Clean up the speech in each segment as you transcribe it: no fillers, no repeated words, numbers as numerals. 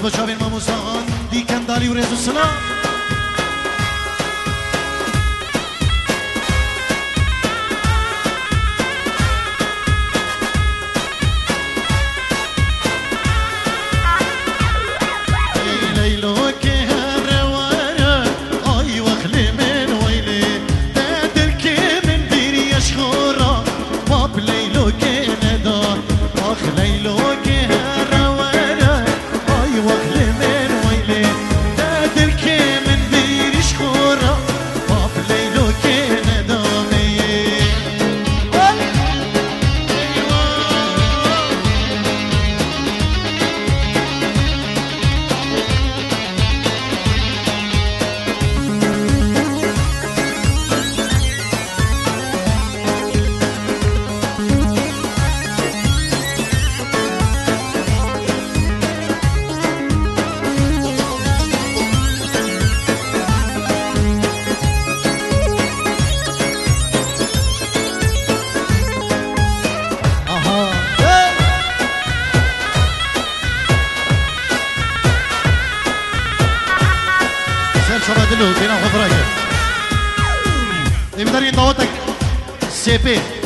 بچاوین ماموسان دیکن دالی و رزو سلام سپی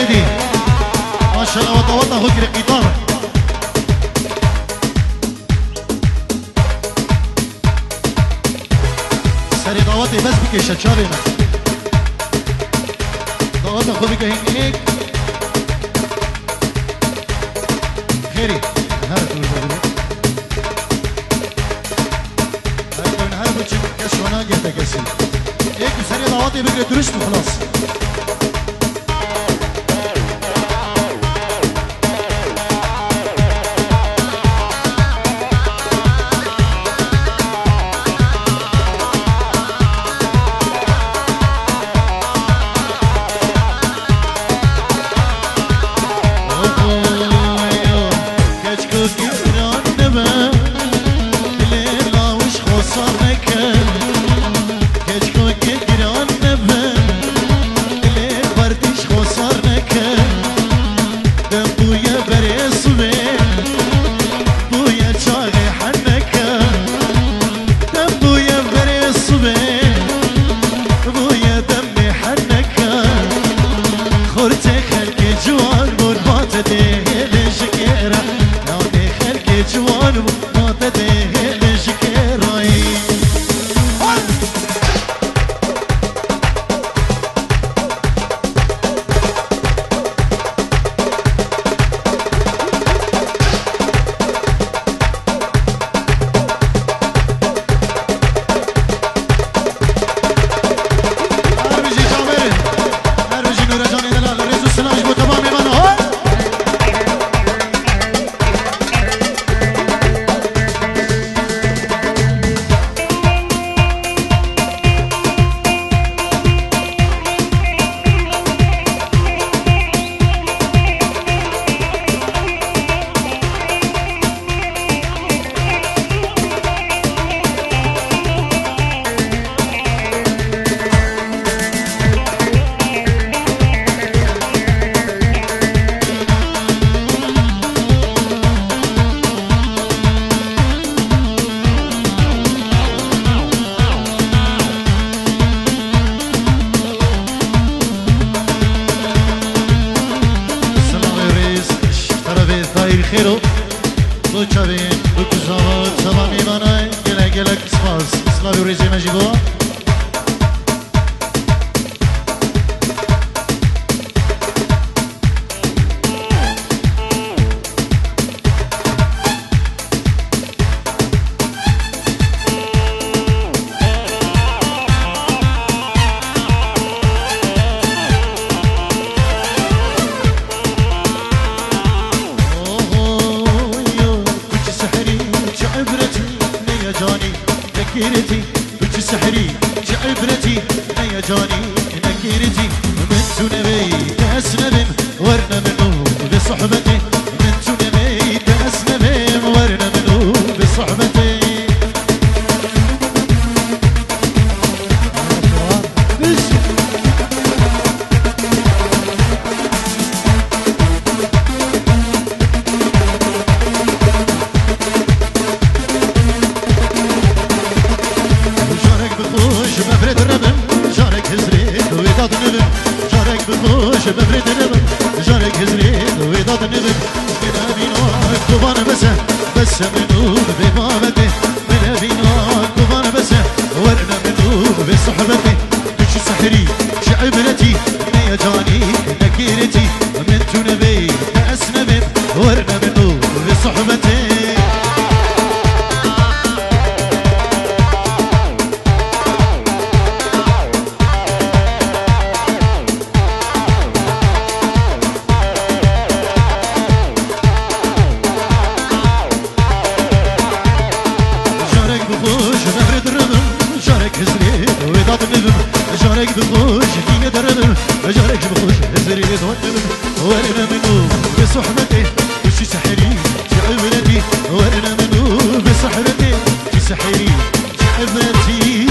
هادي ما شاء الله وطا هجر قطار سري ضواتي بس بك شتشابنا ضواتنا خذك هيك خيري هاتوا البابلو هاتوا من هاتوا كشونا جهتا كسي هيك سري ضواتي بك درشت وخلاص گیرو دو چوین دو کزاوات سبا میمانای گله گله کسپاس سلاوی رژیم جیبو نكيرتي بج سحري جعبرتي يا جاني نكيرتي من تنبي تأسنبم ورنا منو بصحبتي من تنبي تأسنبم ورنا منو بصحبتي بفرد نبم جارك هزرين ويضاد نبم من أبينا كوبان بس منو ببابتي من أبينا كوبان بس ورنا منو بصحبتي كش سحري شعبرتي يا جاني نكيرتي من تنبي أسنبم ورنا منو بصحبتي جارك بخوش دينا دربم جارك بخوش هزري دونبم ورنا منو بصحبتي وشي سحري جعبرتي ورنا منو بصحبتي شي سحري جعبرتي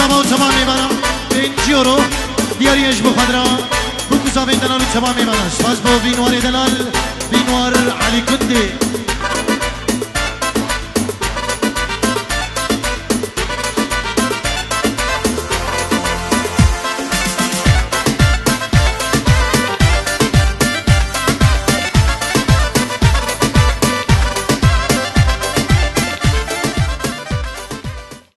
سلام و تمام میبرم این جیورو دیاریش بخدرا بکوزا بین دلال و تمام میبرم سپاس با بینوار دلال بینوار علی کندی